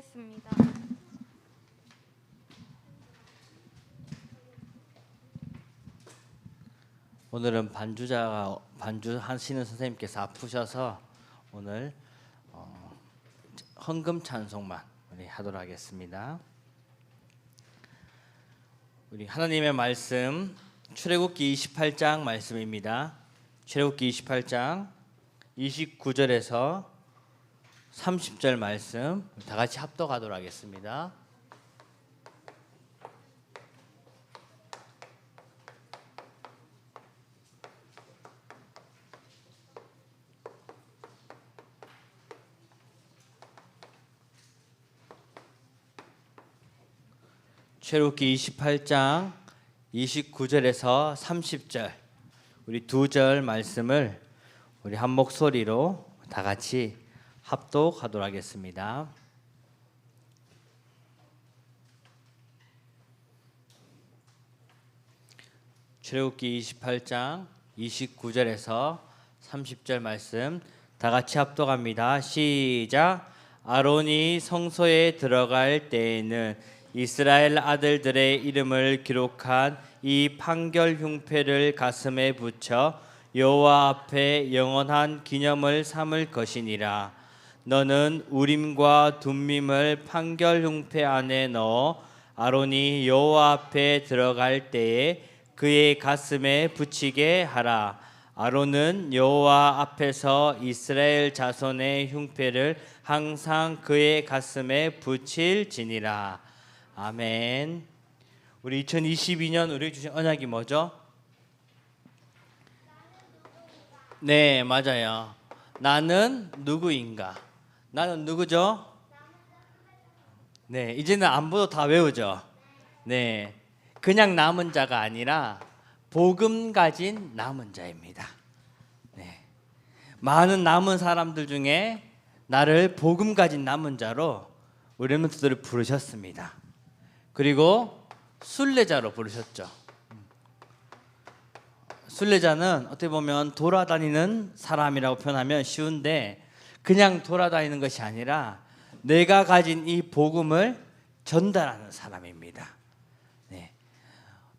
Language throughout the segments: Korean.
하겠습니다. 오늘은 반주하시는 선생님께서 아프셔서 오늘 헌금 찬송만 우리 하도록 하겠습니다. 우리 하나님의 말씀 출애굽기 28장 말씀입니다. 출애굽기 28장 29절에서 30절 말씀 다 같이 합독하도록 하겠습니다. 출애굽기 28장 29절에서 30절 우리 두 절 말씀을 우리 한 목소리로 다 같이 합독하도록 하겠습니다. 출애굽기 28장 29절에서 30절 말씀 다 같이 합독합니다. 시작. 아론이 성소에 들어갈 때에는 이스라엘 아들들의 이름을 기록한 이 판결 흉패를 가슴에 붙여 여호와 앞에 영원한 기념을 삼을 것이니라. 너는 우림과 둠밈을 판결 흉패 안에 넣어 아론이 여호와 앞에 들어갈 때에 그의 가슴에 붙이게 하라. 아론은 여호와 앞에서 이스라엘 자손의 흉패를 항상 그의 가슴에 붙일지니라. 아멘. 우리 2022년 우리 주신 언약이 뭐죠? 네, 맞아요. 나는 누구인가? 나는 누구죠? 네, 이제는 안보도 다 외우죠. 네, 그냥 남은 자가 아니라 복음 가진 남은 자입니다. 네, 많은 남은 사람들 중에 나를 복음 가진 남은 자로 우리 렘넌트들을 부르셨습니다. 그리고 순례자로 부르셨죠. 순례자는 어떻게 보면 돌아다니는 사람이라고 표현하면 쉬운데 그냥 돌아다니는 것이 아니라 내가 가진 이 복음을 전달하는 사람입니다. 네.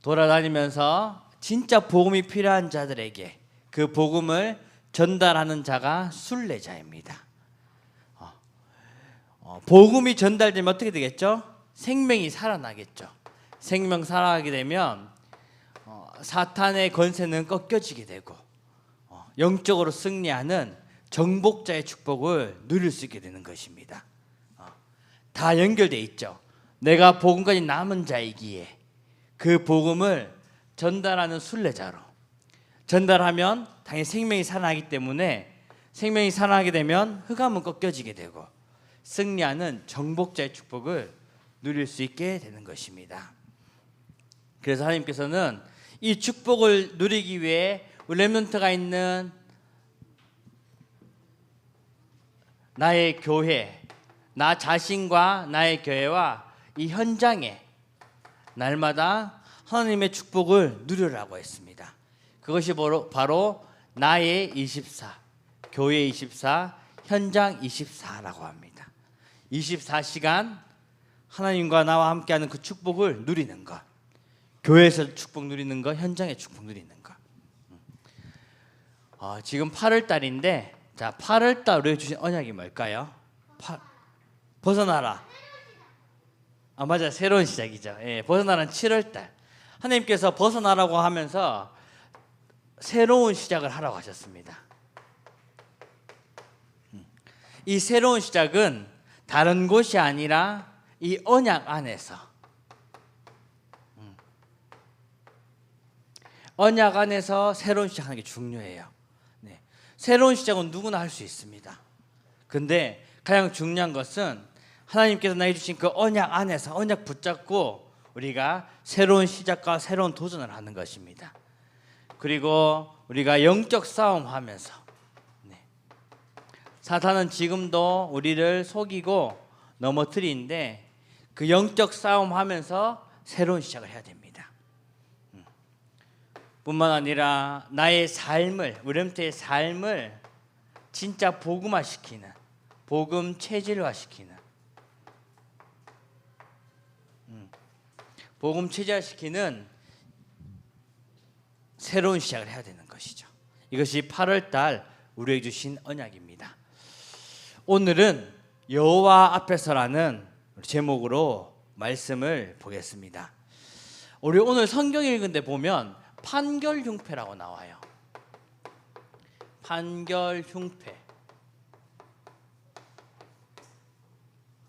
돌아다니면서 진짜 복음이 필요한 자들에게 그 복음을 전달하는 자가 순례자입니다. 복음이 전달되면 어떻게 되겠죠? 생명이 살아나겠죠. 생명 살아나게 되면 사탄의 권세는 꺾여지게 되고 영적으로 승리하는 정복자의 축복을 누릴 수 있게 되는 것입니다. 다 연결돼 있죠. 내가 복음 가진 남은 자이기에 그 복음을 전달하는 순례자로 전달하면 당연히 생명이 살아나기 때문에 생명이 살아나게 되면 흑암은 꺾여지게 되고 승리하는 정복자의 축복을 누릴 수 있게 되는 것입니다. 그래서 하나님께서는 이 축복을 누리기 위해 우리 렘넌트가 있는 나의 교회, 나 자신과 나의 교회와 이 현장에 날마다 하나님의 축복을 누리라고 했습니다. 그것이 바로 나의 24, 교회 24, 현장 24라고 합니다. 24시간 하나님과 나와 함께하는 그 축복을 누리는 것, 교회에서 축복 누리는 것, 현장에 축복 누리는 것. 지금 8월 달인데, 자 8월 달 우리가 주신 언약이 뭘까요? 벗어나라. 맞아요, 새로운 시작이죠. 예, 벗어나라는 7월 달. 하나님께서 벗어나라고 하면서 새로운 시작을 하라고 하셨습니다. 이 새로운 시작은 다른 곳이 아니라 이 언약 안에서, 언약 안에서 새로운 시작하는 게 중요해요. 네. 새로운 시작은 누구나 할 수 있습니다. 근데 가장 중요한 것은 하나님께서 나에게 주신 그 언약 안에서 언약 붙잡고 우리가 새로운 시작과 새로운 도전을 하는 것입니다. 그리고 우리가 영적 싸움하면서, 사탄은 지금도 우리를 속이고 넘어뜨리는데 그 영적 싸움하면서 새로운 시작을 해야 됩니다. 뿐만 아니라 나의 삶을, 우리 렘넌트의 삶을 진짜 복음화시키는, 복음 체질화시키는 복음 체제화시키는 새로운 시작을 해야 되는 것이죠. 이것이 8월 달 우리에게 주신 언약입니다. 오늘은 여호와 앞에서라는 제목으로 말씀을 보겠습니다. 우리 오늘 성경 읽은 데 보면 판결 흉패라고 나와요. 판결 흉패.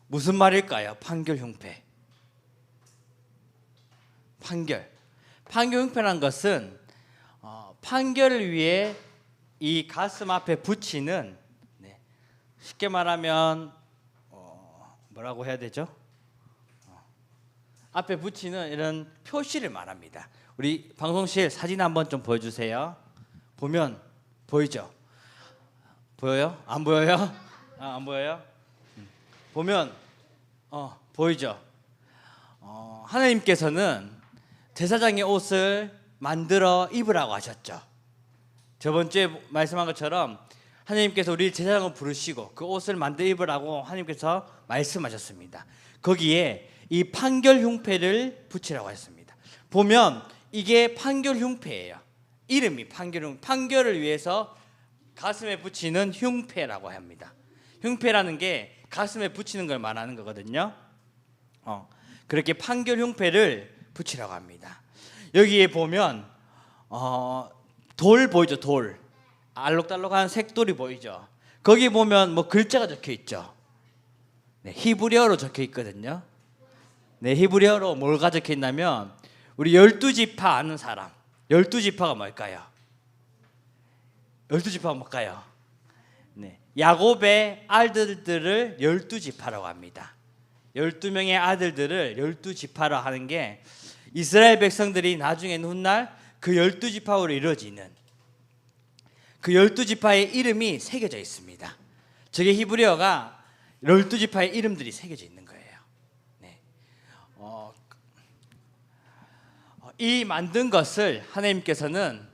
무슨 말일까요? 판결 흉패. 판결 흉패라는 것은 판결을 위해 이 가슴 앞에 붙이는, 쉽게 말하면 뭐라고 해야 되죠? 앞에 붙이는 이런 표시를 말합니다. 우리 방송실 사진 한번 좀 보여주세요. 보면 보이죠? 보여요? 안 보여요? 안 보여요? 보면 보이죠? 하나님께서는 제사장의 옷을 만들어 입으라고 하셨죠. 저번 주에 말씀한 것처럼 하나님께서 우리 제사장을 부르시고 그 옷을 만들어 입으라고 하나님께서 말씀하셨습니다. 거기에 이 판결 흉패를 붙이라고 했습니다. 보면 이게 판결 흉패예요. 이름이 판결을 위해서 가슴에 붙이는 흉패라고 합니다. 흉패라는 게 가슴에 붙이는 걸 말하는 거거든요. 그렇게 판결 흉패를 붙이라고 합니다. 여기에 보면 돌 보이죠? 돌. 알록달록한 색돌이 보이죠? 거기 보면 뭐 글자가 적혀 있죠. 히브리어로 적혀 있거든요. 히브리어로 뭐가 적혀 있냐면 우리 12지파 아는 사람. 12지파가 뭘까요? 12지파가 뭘까요? 야곱의 아들들을 12지파라고 합니다. 12명의 아들들을 12지파로 하는 게 이스라엘 백성들이 나중에 훗날 그 12지파로 이루어지는 그 12지파의 이름이 새겨져 있습니다. 저게 히브리어가 12지파의 이름들이 새겨져 있는 거예요. 이 만든 것을 하나님께서는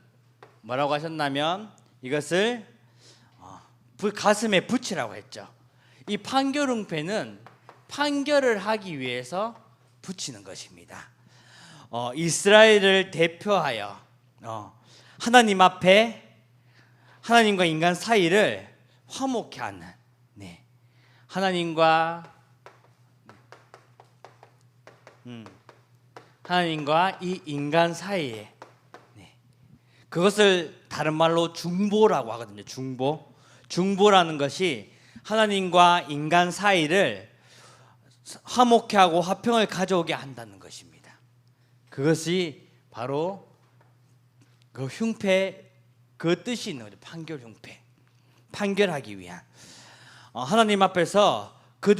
뭐라고 하셨냐면 이것을 가슴에 붙이라고 했죠. 이 판결 흉패는 판결을 하기 위해서 붙이는 것입니다. 이스라엘을 대표하여 하나님 앞에 하나님과 인간 사이를 화목케 하는, 하나님과 이 인간 사이에, 그것을 다른 말로 중보라고 하거든요. 중보라는 것이 하나님과 인간 사이를 화목케 하고 화평을 가져오게 한다는 것입니다. 그것이 바로 그 흉패, 그 뜻이 있는 거죠. 판결 흉패. 판결하기 위한, 하나님 앞에서 그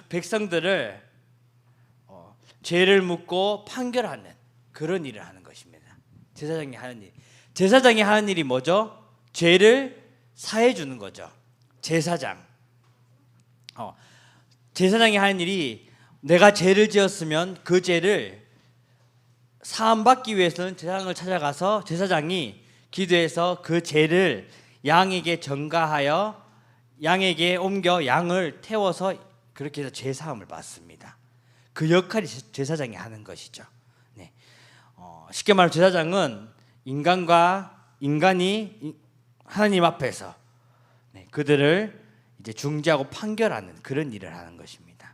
백성들을 죄를 묻고 판결하는 그런 일을 하는 것입니다. 제사장이 하는 일이 뭐죠? 죄를 사해 주는 거죠. 제사장이 하는 일이, 내가 죄를 지었으면 그 죄를 사함받기 위해서는 제사장을 찾아가서 제사장이 기도해서 그 죄를 양에게 전가하여 양에게 옮겨 양을 태워서 그렇게 해서 죄 사함을 받습니다. 그 역할이 제사장이 하는 것이죠. 쉽게 말하면 제사장은 인간이 하나님 앞에서 그들을 이제 중재하고 판결하는 그런 일을 하는 것입니다.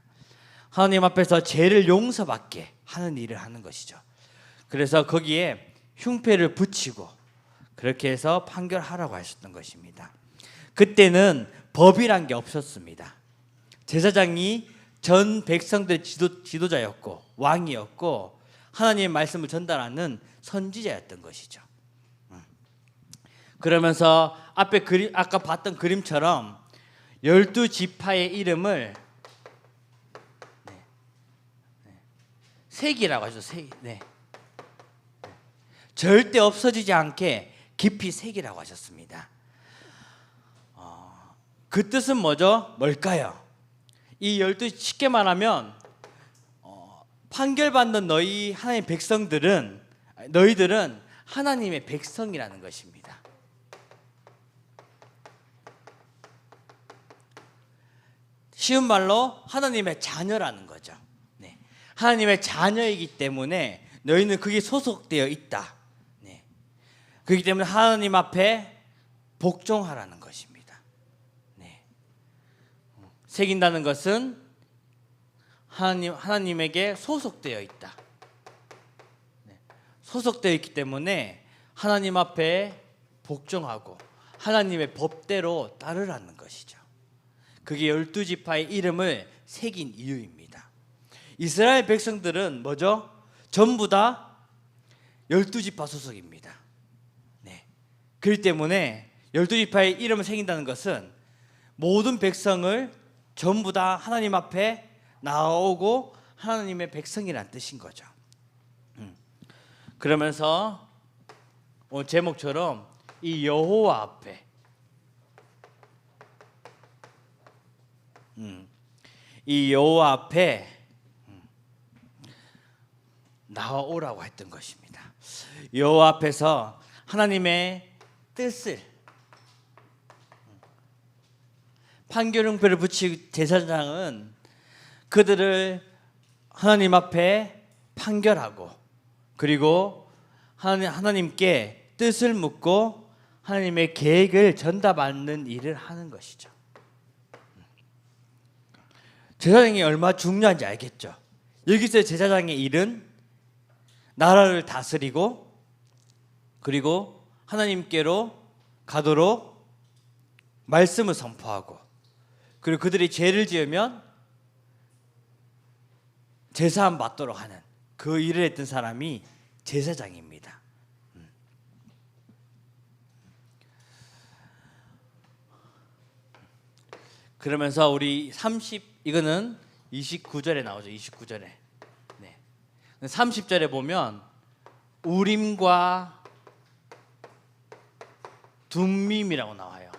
하나님 앞에서 죄를 용서받게 하는 일을 하는 것이죠. 그래서 거기에 흉패를 붙이고 그렇게 해서 판결하라고 하셨던 것입니다. 그때는 법이란 게 없었습니다. 제사장이 전 백성들의 지도자였고 왕이었고 하나님의 말씀을 전달하는 선지자였던 것이죠. 그러면서 아까 봤던 그림처럼 12지파의 이름을 새기라고 하죠. 절대 없어지지 않게 깊이 새기라고 하셨습니다. 그 뜻은 뭘까요? 이 12, 쉽게 말하면 판결받는 하나님의 백성들은, 너희들은 하나님의 백성이라는 것입니다. 쉬운 말로 하나님의 자녀라는 거죠. 하나님의 자녀이기 때문에 너희는 거기에 소속되어 있다. 네. 그렇기 때문에 하나님 앞에 복종하라는 것입니다. 네. 새긴다는 것은 하나님에게 소속되어 있다. 네. 소속되어 있기 때문에 하나님 앞에 복종하고 하나님의 법대로 따르라는 것이죠. 그게 12지파의 이름을 새긴 이유입니다. 이스라엘 백성들은 뭐죠? 전부 다 12지파 소속입니다. 네. 그렇기 때문에 12지파의 이름을 새긴다는 것은 모든 백성을 전부 다 하나님 앞에 나오고 하나님의 백성이라는 뜻인 거죠. 그러면서 오늘 제목처럼 이 여호와 앞에 이 여호와 앞에 나와오라고 했던 것입니다. 여호와 앞에서 하나님의 뜻을 판결형표를 붙인 제사장은 그들을 하나님 앞에 판결하고 그리고 하나님께 뜻을 묻고 하나님의 계획을 전달받는 일을 하는 것이죠. 제사장이 얼마나 중요한지 알겠죠. 여기서 제사장의 일은 나라를 다스리고 그리고 하나님께로 가도록 말씀을 선포하고 그리고 그들이 죄를 지으면 제사함 받도록 하는 그 일을 했던 사람이 제사장입니다. 그러면서 우리 이거는 29절에 나오죠. 29절에. 네. 30절에 보면 우림과 둠밈이라고 나와요.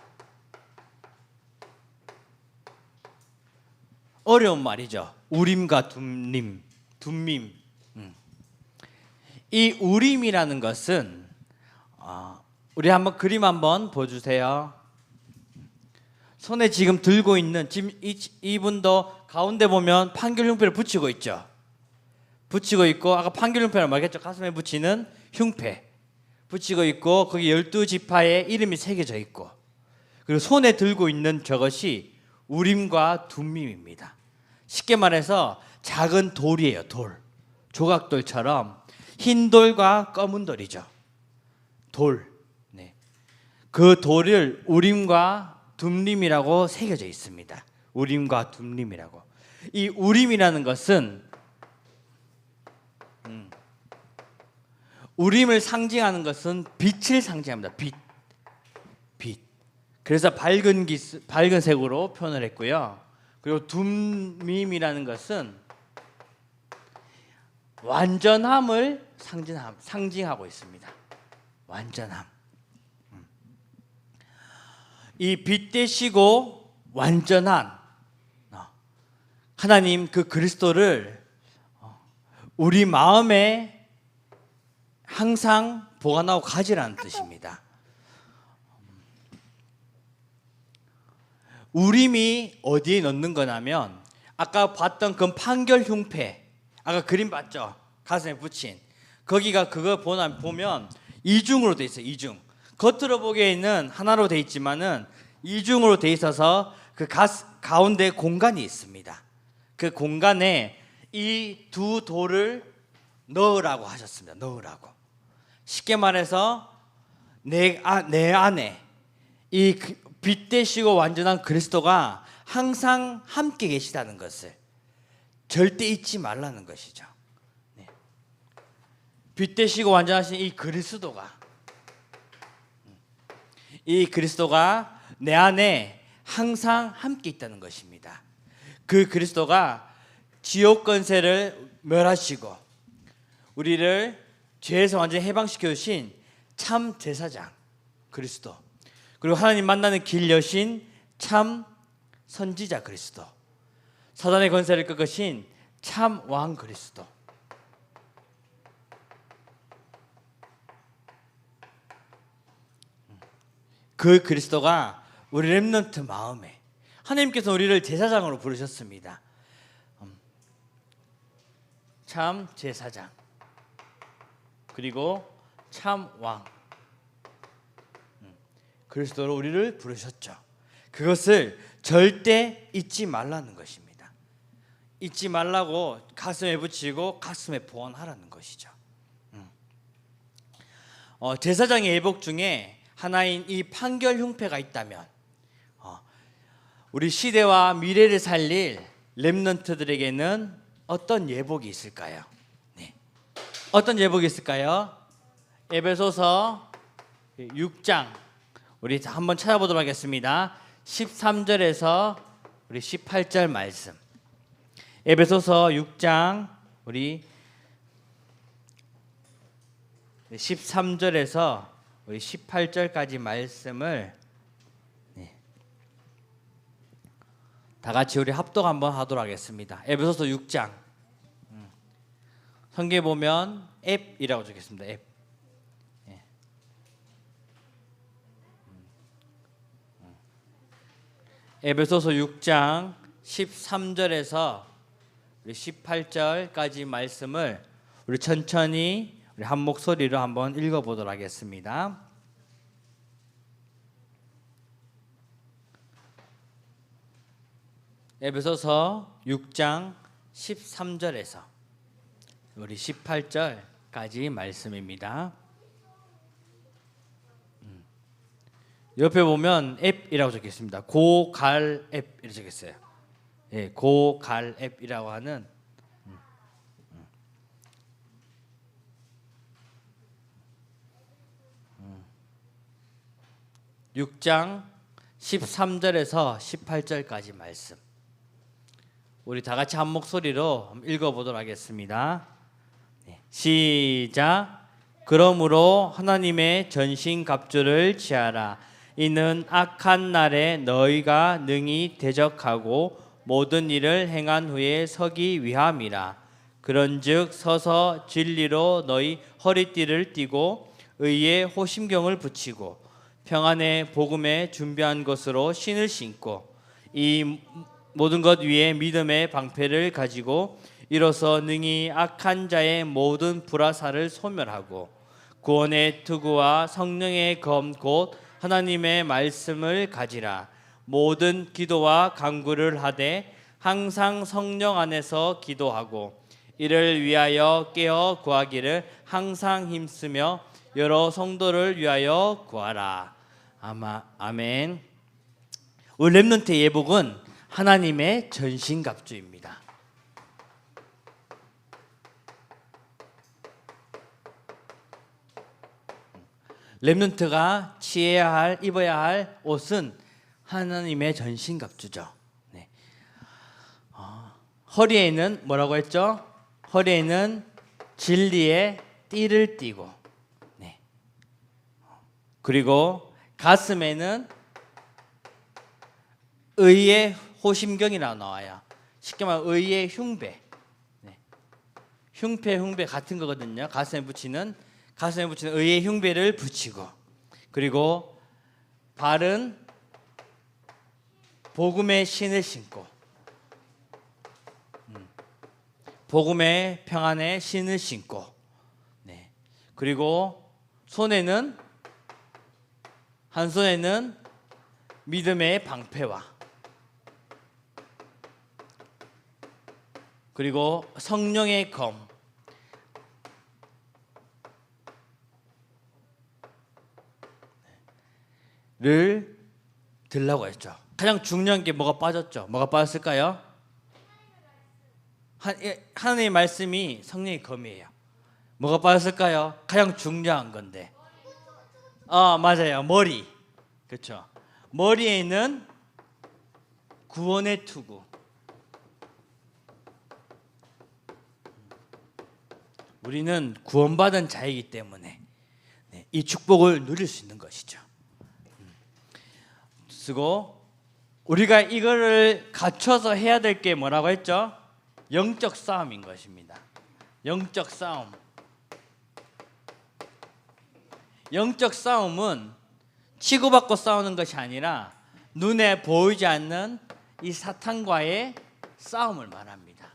어려운 말이죠. 우림과 둠밈. 이 우림이라는 것은 우리 한번 그림 한번 보여주세요. 손에 지금 들고 있는 지금 이분도 가운데 보면 판결 흉패를 붙이고 있죠. 붙이고 있고 아까 판결 흉패를 말했죠. 가슴에 붙이는 흉패 붙이고 있고 거기 12지파의 이름이 새겨져 있고 그리고 손에 들고 있는 저것이 우림과 둠밈입니다. 쉽게 말해서 작은 돌이에요. 돌. 조각돌처럼 흰 돌과 검은 돌이죠. 돌. 네. 그 돌을 우림과 둠림이라고 새겨져 있습니다. 우림과 둠림이라고. 이 우림이라는 것은 우림을 상징하는 것은 빛을 상징합니다. 빛. 그래서 밝은 색으로 표현을 했고요. 그리고 둠밈이라는 것은 완전함을 상징하고 있습니다. 완전함. 이 빛 되시고 완전한 하나님 그 그리스도를 우리 마음에 항상 보관하고 가지라는 뜻입니다. 우림이 어디에 넣는 거냐면 아까 봤던 그 판결 흉패 아까 그림 봤죠? 가슴에 붙인 거기가 그거 보면 이중으로 돼 있어요. 이중. 겉으로 보기에는 하나로 돼 있지만은 이중으로 돼 있어서 그 가운데 공간이 있습니다. 그 공간에 이 두 돌을 넣으라고 하셨습니다. 넣으라고. 쉽게 말해서 내 안에 이 빛 되시고 완전한 그리스도가 항상 함께 계시다는 것을 절대 잊지 말라는 것이죠. 네. 빛 되시고 완전하신 이 그리스도가 내 안에 항상 함께 있다는 것입니다. 그 그리스도가 지옥 권세를 멸하시고 우리를 죄에서 완전히 해방시켜 주신 참 제사장 그리스도 그리고 하나님 만나는 길 여신 참 선지자 그리스도 사단의 권세를 꺾으신 참 왕 그리스도 그 그리스도가 우리 렘넌트 마음에 하나님께서 우리를 제사장으로 부르셨습니다. 참 제사장, 그리고 참 왕, 그리스도로 우리를 부르셨죠. 그것을 절대 잊지 말라는 것입니다. 잊지 말라고 가슴에 붙이고 가슴에 보완하라는 것이죠. 제사장의 예복 중에 하나인 이 판결 흉패가 있다면 우리 시대와 미래를 살릴 렘넌트들에게는 어떤 예복이 있을까요? 네. 어떤 예복이 있을까요? 에베소서 6장 우리 한번 찾아보도록 하겠습니다. 13절에서 우리 18절 말씀. 에베소서 6장 우리 13절에서 우리 18절까지 말씀을 다 같이 우리 합독 한번 하도록 하겠습니다. 에베소서 6장. 성경에 보면 앱이라고 적혔습니다. 앱. 에베소서 6장 13절에서 우리 18절까지 말씀을 우리 천천히 우리 한 목소리로 한번 읽어보도록 하겠습니다. 에베소서 6장 13절에서 우리 18절까지 말씀입니다. 옆에 보면 앱이라고 적혀있습니다. 고갈 앱 이렇게 적혔어요. 예, 고갈 앱이라고 하는 6장 13절에서 18절까지 말씀. 우리 다 같이 한 목소리로 읽어보도록 하겠습니다. 시작. 그러므로 하나님의 전신갑주를 취하라. 이는 악한 날에 너희가 능히 대적하고 모든 일을 행한 후에 서기 위함이라. 그런즉 서서 진리로 너희 허리띠를 띠고 의의 호심경을 붙이고 평안의 복음에 준비한 것으로 신을 신고 이 모든 것 위에 믿음의 방패를 가지고 이로써 능히 악한 자의 모든 불화살을 소멸하고 구원의 투구와 성령의 검 곧 하나님의 말씀을 가지라. 모든 기도와 간구를 하되 항상 성령 안에서 기도하고 이를 위하여 깨어 구하기를 항상 힘쓰며 여러 성도를 위하여 구하라. 아멘. 우리 렘넌트의 예복은 하나님의 전신갑주입니다. 렘넌트가 입어야 할 옷은 하나님의 전신갑주죠. 네. 허리에는 뭐라고 했죠? 허리에는 진리의 띠를 띠고, 네. 그리고 가슴에는 의의 호심경이라고 나와요. 쉽게 말하면 의의 흉배. 네. 흉배 같은 거거든요. 가슴에 붙이는 의의 흉배를 붙이고, 그리고 발은 복음의 신을 신고, 복음의 평안의 신을 신고, 네. 그리고 한 손에는 믿음의 방패와 그리고 성령의 검을 들라고 했죠. 가장 중요한 게 뭐가 빠졌죠? 뭐가 빠졌을까요? 하나님의 말씀이 성령의 검이에요. 뭐가 빠졌을까요? 가장 중요한 건데. 맞아요. 머리. 그렇죠. 머리에는 구원의 투구. 우리는 구원받은 자이기 때문에 이 축복을 누릴 수 있는 것이죠. 쓰고 우리가 이거를 갖춰서 해야 될 게 뭐라고 했죠? 영적 싸움인 것입니다. 영적 싸움. 영적 싸움은 치고받고 싸우는 것이 아니라 눈에 보이지 않는 이 사탄과의 싸움을 말합니다.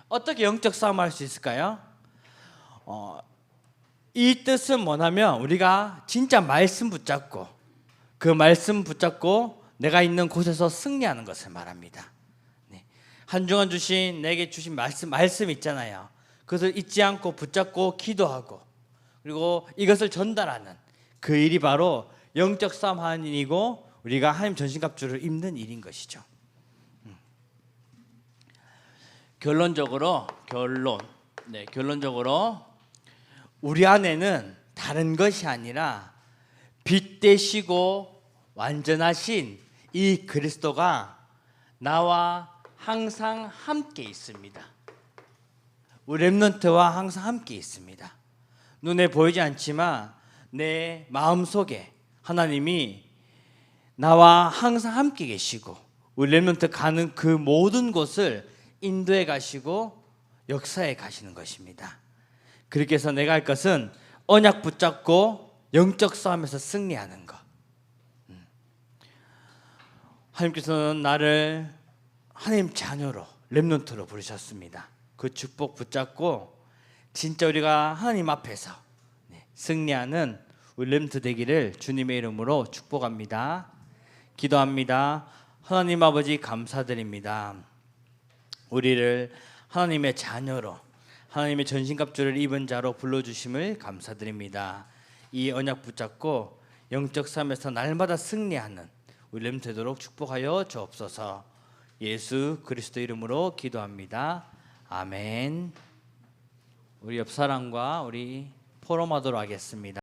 어떻게 영적 싸움을 할 수 있을까요? 이 뜻은 뭐냐면 우리가 진짜 말씀 붙잡고 그 말씀 붙잡고 내가 있는 곳에서 승리하는 것을 말합니다. 네. 한중한 주신 내게 주신 말씀 있잖아요. 그것을 잊지 않고 붙잡고 기도하고 그리고 이것을 전달하는 그 일이 바로 영적 싸움하는 일이고 우리가 하나님 전신갑주를 입는 일인 것이죠. 결론적으로 우리 안에는 다른 것이 아니라 빛 되시고 완전하신 이 그리스도가 나와 항상 함께 있습니다. 우리 렘넌트와 항상 함께 있습니다. 눈에 보이지 않지만 내 마음속에 하나님이 나와 항상 함께 계시고 우리 렘넌트 가는 그 모든 곳을 인도해 가시고 역사해 가시는 것입니다. 그렇게 해서 내가 할 것은 언약 붙잡고 영적 싸움에서 승리하는 것. 하나님께서는 나를 하나님 자녀로 렘넌트로 부르셨습니다. 그 축복 붙잡고 진짜 우리가 하나님 앞에서 승리하는 우리 렘넌트 되기를 주님의 이름으로 축복합니다. 기도합니다. 하나님 아버지 감사드립니다. 우리를 하나님의 자녀로 하나님의 전신갑주를 입은 자로 불러주심을 감사드립니다. 이 언약 붙잡고 영적 싸움에서 날마다 승리하는 우리 렘 되도록 축복하여 주옵소서. 예수 그리스도 이름으로 기도합니다. 아멘. 우리 옆 사람과 우리 포럼하도록 하겠습니다.